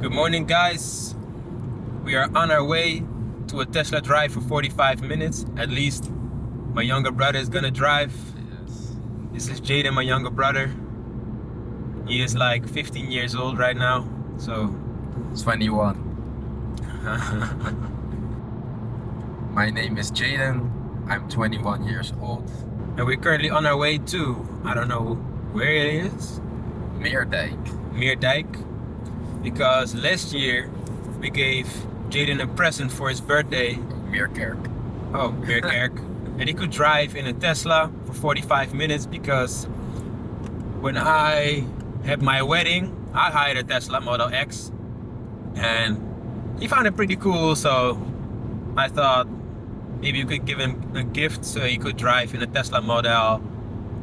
Good morning, guys. We are on our way to a Tesla drive for 45 minutes. At least my younger brother is gonna drive. Yes. This is Jaden, my younger brother. He is like 15 years old right now, so 21. My name is Jaden. I'm 21 years old. and we're currently on our way to, I don't know where it is, Meerdijk. Meerdijk, because last year we gave Jaden a present for his birthday. Meerkerk. Oh, Meerkerk. And he could drive in a Tesla for 45 minutes because when I had my wedding, I hired a Tesla Model X and he found it pretty cool, so I thought maybe you could give him a gift so he could drive in a Tesla Model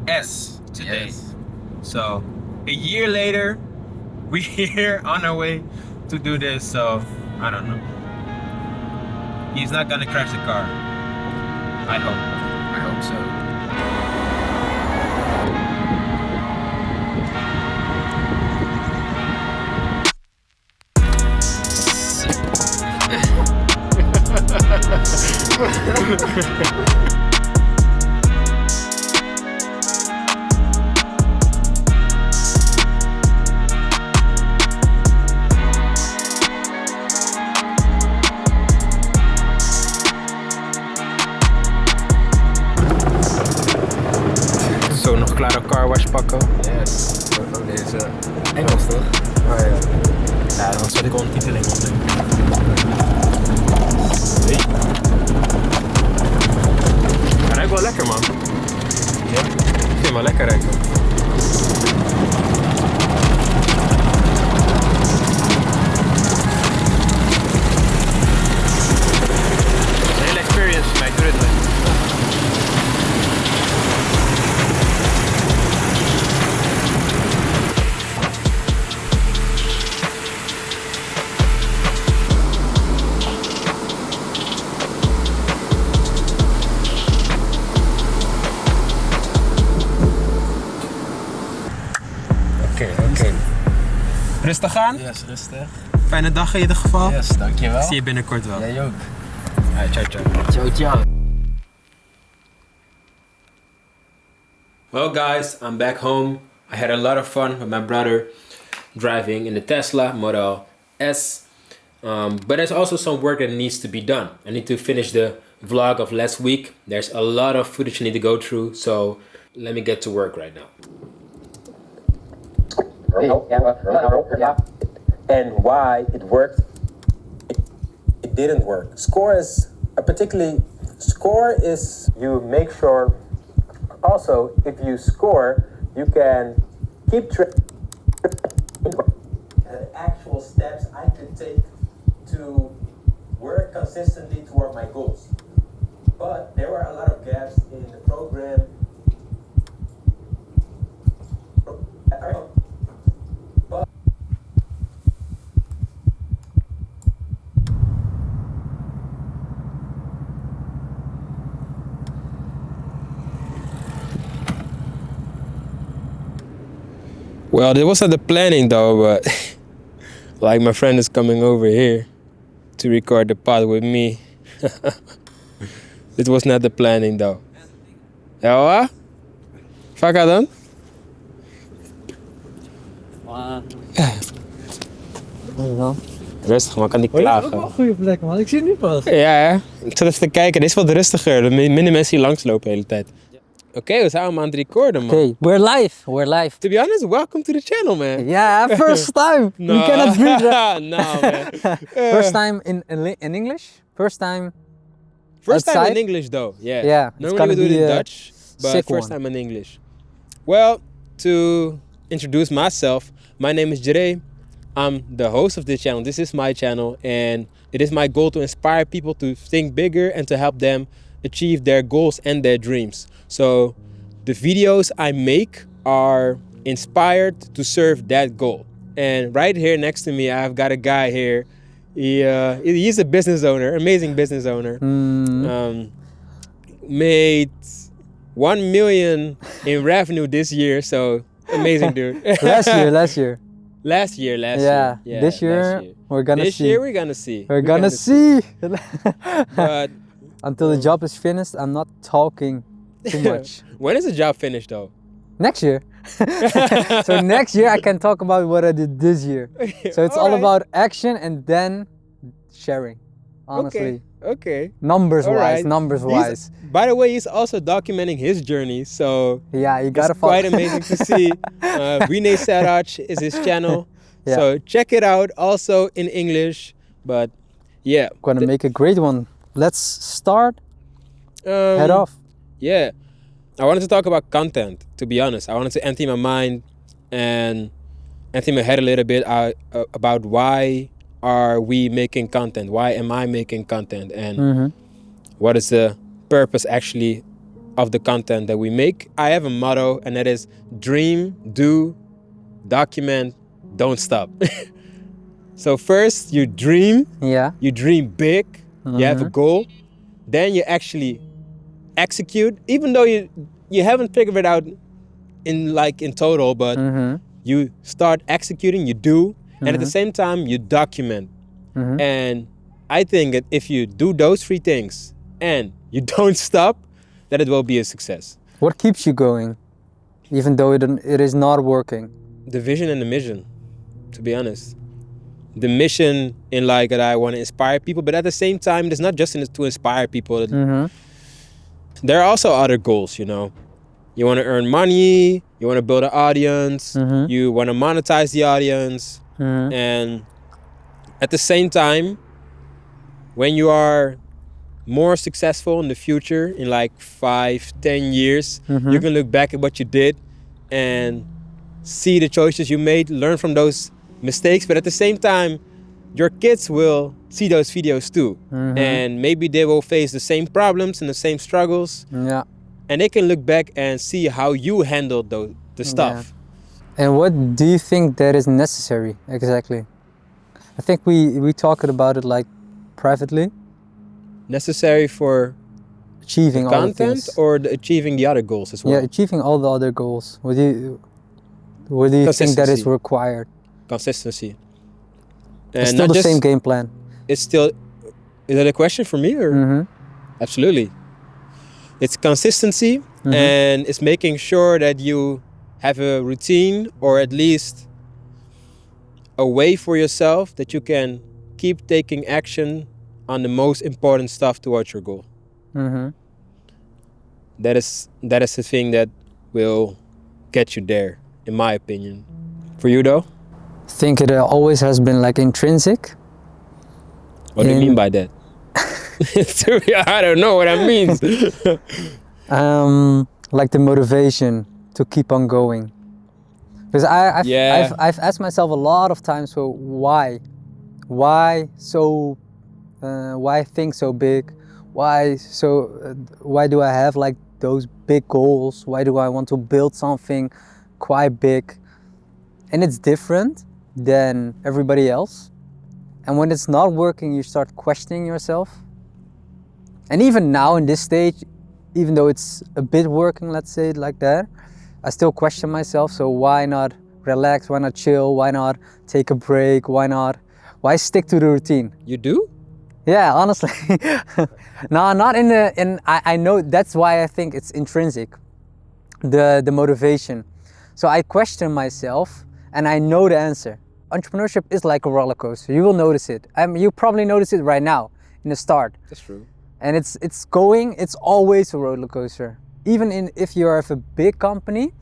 S today. Yes. So a year later, we're here on our way to do this, so I don't know. He's not gonna crash the car, I hope. I hope so. Zo nog klare car wash pakken. Yes. Ook deze Engels toch? Oh ja. Ja, dan zet ik ondertiteling onder. Nee. Hij ruikt wel lekker, man. Ja. Ik vind hem wel lekker ruiken. Het is een hele experience voor mij, doe het niet. Oké. Rustig aan. Yes, rustig. Fijne dag in ieder geval. Yes, dankjewel. Zie je binnenkort wel. Jij ook. Ciao, ciao. Ciao, ciao. Well, guys, I'm back home. I had a lot of fun with my brother driving in the Tesla Model S. But there's also some work that needs to be done. I need to finish the vlog of last week. There's a lot of footage I need to go through, so let me get to work right now. And why it worked, it didn't work. Score is you make sure. Also, if you score, you can keep track the actual steps I could take to work consistently toward my goals. But there were a lot of gaps in the program. Well, there wasn't the planning though, but like my friend is coming over here to record the pod with me. Dit was not the planning though. Ja hoor? Vakka dan? Rustig man, kan niet Oh, ja, ook klagen. wel een goede plek, man. Ik zie het nu pas. Ja, hè? Ik zat even te kijken. Dit is wat rustiger. Er zijn minder mensen die langslopen de hele tijd. Oké, we zijn allemaal aan het recorden, man. Okay, we're live. We're live. To be honest, welcome to the channel, man. Yeah, first time. We cannot beat that. No, man. First time in English. First time. First time in outside? English, though. Yeah. Yeah, it's Normally gonna we do it be in a Dutch, but sick first one. time in English. Well, to introduce myself, my name is Jere. I'm the host of this channel. This is my channel, and it is my goal to inspire people to think bigger and to help them achieve their goals and their dreams. So the videos I make are inspired to serve that goal. And right here next to me, I've got a guy here. He's a business owner, amazing business owner. Made 1 million in revenue this year, so amazing dude. Last year. Last year. Yeah, this year last year. we're gonna This see. year we're gonna see. We're gonna see. But Until the job is finished, I'm not talking too much. when is the job finished though? Next year. So next year I can talk about what I did this year. So it's all Alright. about action and then sharing. Honestly, Okay. numbers Alright. wise. He's- By the way, he's also documenting his journey, so Yeah, you gotta it's follow. quite amazing to see. Rene Saraj is his channel, Yeah. so check it out. Also in English, but yeah. Gonna make a great one. Let's start. Head off. Yeah, I wanted to talk about content. To be honest, I wanted to empty my mind and empty my head a little bit about why are we making content? Why am I making content? And what is the purpose actually of the content that we make? I have a motto, and that is dream, do, document, don't stop. So first you dream big, you have a goal, then you actually execute, even though you haven't figured it out in total, but you start executing, you do, and at the same time you document. And I think that if you do those 3 things and you don't stop, that it will be a success. What keeps you going, even though it is not working? The vision and the mission, to be honest. The mission in like that I want to inspire people, but at the same time, it's not just to inspire people. There are also other goals, you know. You want to earn money, you want to build an audience, you want to monetize the audience, and at the same time, when you are more successful in the future, in like 5-10 years, you can look back at what you did and see the choices you made, learn from those mistakes, but at the same time, your kids will see those videos too. And maybe they will face the same problems and the same struggles, Yeah. and they can look back and see how you handled the stuff. And what do you think that is necessary exactly? I think we talked about it like privately. Necessary for Achieving all the content things. or achieving the other goals as well? Yeah, achieving all the other goals. What do you think that is Consistency. required? Consistency. It's And still not the just, same game plan. it's still, is that a question for me or? Absolutely. It's consistency and it's making sure that you have a routine or at least a way for yourself that you can keep taking action on the most important stuff towards your goal. That is the thing that will get you there, in my opinion. For you though? I think it always has been like intrinsic. What do you In- mean by that? I don't know what that means. Like the motivation to keep on going. Because I've asked myself a lot of times, so why think so big? Why do I have like those big goals? Why do I want to build something quite big? And it's different than everybody else. And when it's not working, you start questioning yourself. And even now in this stage, even though it's a bit working, let's say it like that, I still question myself. So why not relax? Why not chill? Why not take a break? Why stick to the routine? You do? Yeah, honestly. No, not in the in I know that's why I think it's intrinsic. The motivation. So I question myself and I know the answer. Entrepreneurship is like a roller coaster. You will notice it. You probably notice it right now in the start. That's true. And it's always a roller coaster. Even if you have a big company,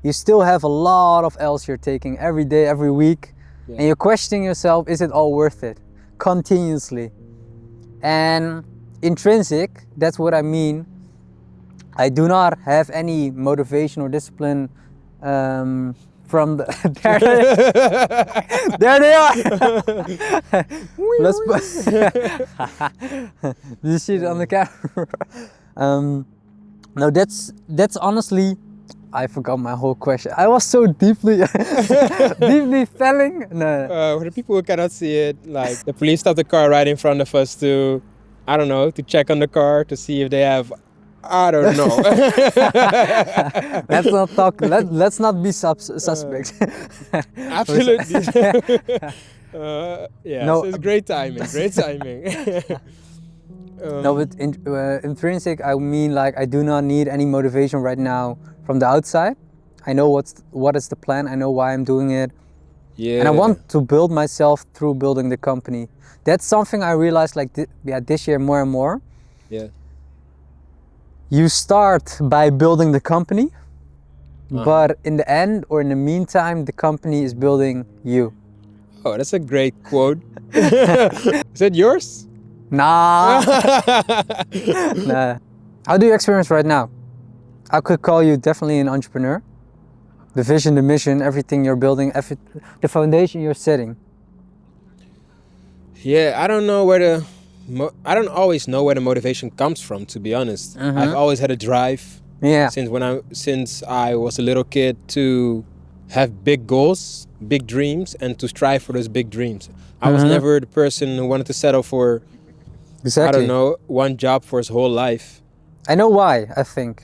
you still have a lot of L's you're taking every day, every week. Yeah. And you're questioning yourself, is it all worth it? Continuously. And intrinsic, that's what I mean. I do not have any motivation or discipline from the there they are. Let's do you see it on the camera? No, that's honestly, I forgot my whole question. I was so deeply deeply felling. No. For the people who cannot see it, like the police stopped the car right in front of us to, I don't know, to check on the car to see if they have, I don't know. Let's not talk. Let's not be suspects. Absolutely. Yeah, No. so it's great timing. Great timing. No, but intrinsic, I mean like I do not need any motivation right now from the outside. I know what is the plan. I know why I'm doing it, Yeah. and I want to build myself through building the company. That's something I realized like this year more and more. Yeah. You start by building the company, but in the end or in the meantime, the company is building you. Oh, that's a great quote. Is that yours? Nah. Nah. How do you experience right now? I could call you definitely an entrepreneur. The vision, the mission, everything you're building, the foundation you're setting. Yeah, I don't know where the, I don't always know where the motivation comes from, to be honest. I've always had a drive Yeah. since I was a little kid to have big goals, big dreams, and to strive for those big dreams. I was never the person who wanted to settle for, Exactly. I don't know, one job for his whole life. I know why, I think.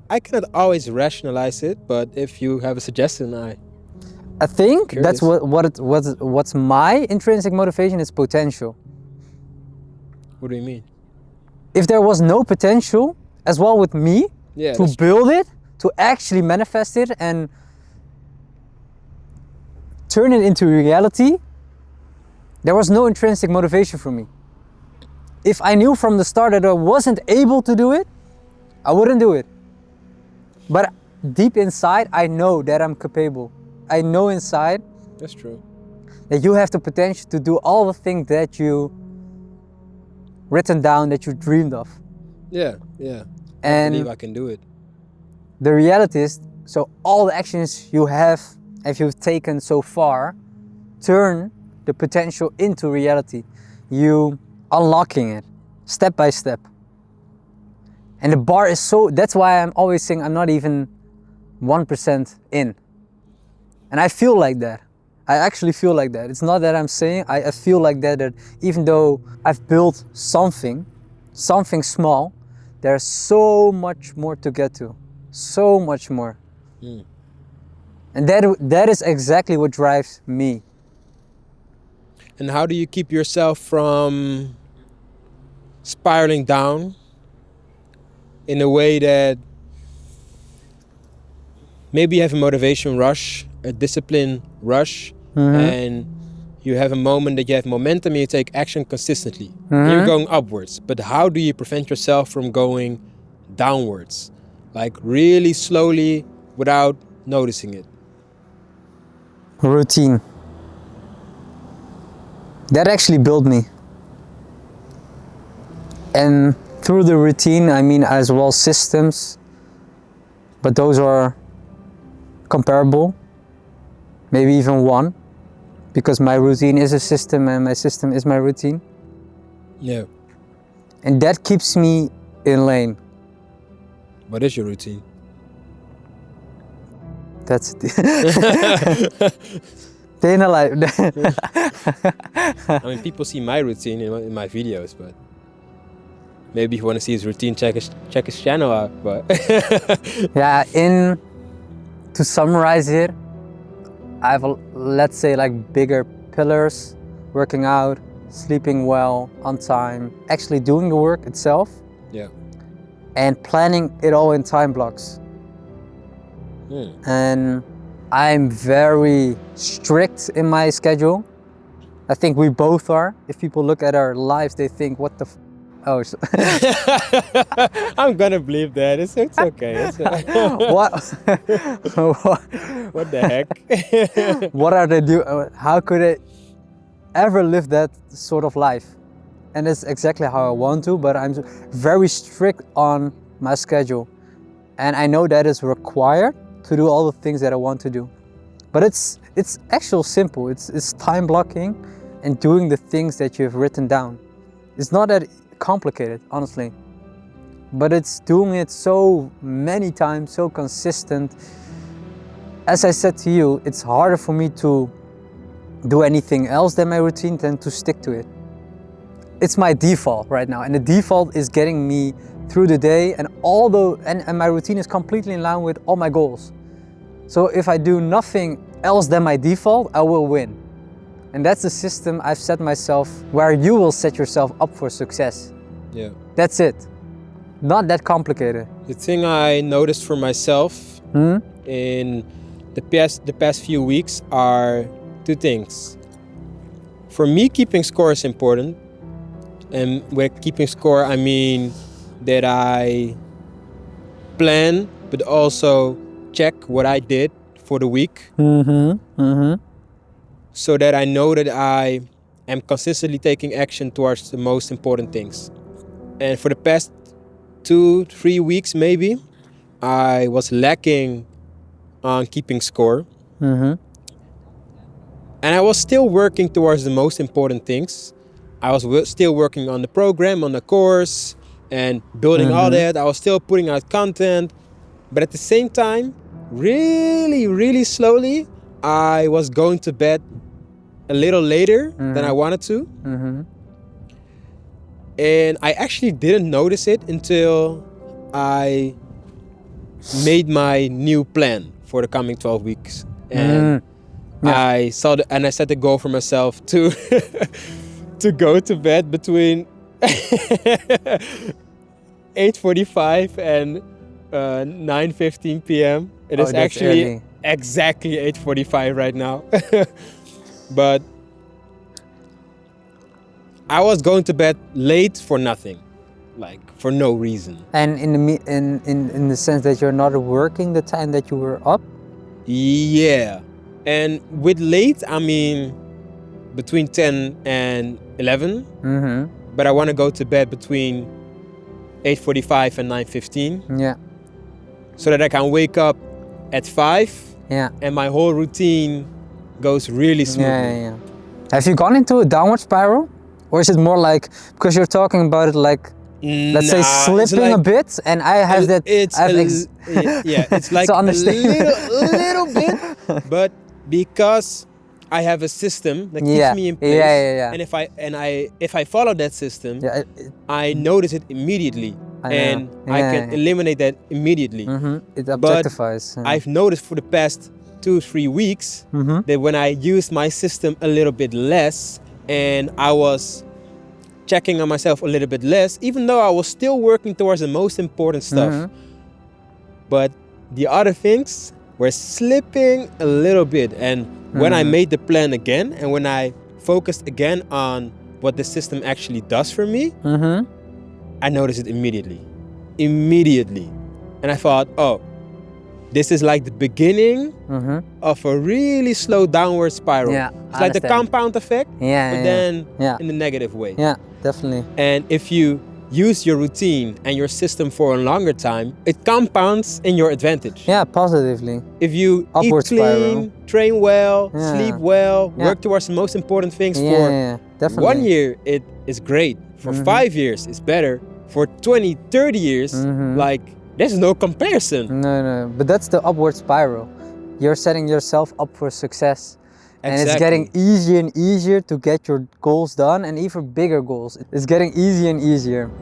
I cannot always rationalize it, but if you have a suggestion, I think that's Curious. what's my intrinsic motivation is potential. What do you mean? If there was no potential, as well with me, Yeah, to that's build it, to actually manifest it and turn it into reality, there was no intrinsic motivation for me. If I knew from the start that I wasn't able to do it, I wouldn't do it. But deep inside, I know that I'm capable. I know inside that's true. that you have the potential to do all the things that you written down, that you dreamed of. Yeah, yeah. I And believe I can do it. the reality is, so all the actions you have, if you've taken so far, turn the potential into reality. You unlocking it step by step. And the bar is so, that's why I'm always saying I'm not even 1% in. And I feel like that. I actually feel like that. It's not that I'm saying, I feel like that even though I've built something small, there's so much more to get to. So much more. And that is exactly what drives me. And how do you keep yourself from spiraling down in a way that maybe you have a motivation rush, a discipline rush, and you have a moment that you have momentum and you take action consistently. And you're going upwards. But how do you prevent yourself from going downwards? Like really slowly without noticing it. Routine. That actually built me. And through the routine, I mean as well systems, but those are comparable, maybe even one, because my routine is a system and my system is my routine. Yeah. And that keeps me in lane. What is your routine? That's day in a life. I mean, people see my routine in my videos, but maybe if you want to see his routine, check his channel out. But Yeah, to summarize it, I have let's say like bigger pillars: working out, sleeping well, on time, actually doing the work itself, Yeah. and planning it all in time blocks. And I'm very strict in my schedule. I think we both are. If people look at our lives, they think, what the oh, I'm gonna believe that. It's okay. what? What the heck? What are they doing? How could they ever live that sort of life? And it's exactly how I want to, but I'm very strict on my schedule. And I know that is required to do all the things that I want to do. But it's actually simple. It's time blocking and doing the things that you've written down. It's not that complicated, honestly. But it's doing it so many times, so consistent. As I said to you, it's harder for me to do anything else than my routine than to stick to it. It's my default right now, and the default is getting me through the day, and my routine is completely in line with all my goals. So if I do nothing else than my default, I will win. And that's the system I've set myself, where you will set yourself up for success. Yeah. That's it. Not that complicated. The thing I noticed for myself in the past few weeks are two things. For me, keeping score is important. And with keeping score, I mean that I plan, but also check what I did for the week. So that I know that I am consistently taking action towards the most important things. And for the past 2-3 weeks maybe, I was lacking on keeping score. And I was still working towards the most important things. I was still working on the program, on the course, and building all that. I was still putting out content. But at the same time, really, really slowly, I was going to bed a little later than I wanted to. And I actually didn't notice it until I made my new plan for the coming 12 weeks. And I set the goal for myself to to go to bed between 8:45 and 9:15 p.m. It is actually early. Exactly 8:45 right now. But I was going to bed late for nothing, like for no reason. And in the sense that you're not working the time that you were up? Yeah. And with late, I mean between 10 and 11. But I want to go to bed between 8:45 and 9:15. Yeah. So that I can wake up at 5. Yeah. And my whole routine goes really smoothly. Yeah. Have you gone into a downward spiral? Or is it more like, because you're talking about it like, let's say slipping a bit, and I have that. It's like So a understand. little bit, but because I have a system that keeps me in place, and if I follow that system, I notice it immediately, I can eliminate that immediately. It objectifies. I've noticed for the past 2-3 weeks that when I used my system a little bit less, and I was checking on myself a little bit less, even though I was still working towards the most important stuff. But the other things were slipping a little bit. And when I made the plan again, and when I focused again on what the system actually does for me, I noticed it immediately. And I thought, oh, this is like the beginning of a really slow downward spiral. Yeah, it's like the compound effect, but then Yeah. in the negative way. Yeah, definitely. And if you use your routine and your system for a longer time, it compounds in your advantage. Yeah, positively. If you Upward eat clean, train well, sleep well, work towards the most important things for definitely. 1 year, it is great. For 5 years, it's better. For 20, 30 years, like, there's no comparison. No, but that's the upward spiral. You're setting yourself up for success. And it's getting easier and easier to get your goals done, and even bigger goals. It's getting easier and easier.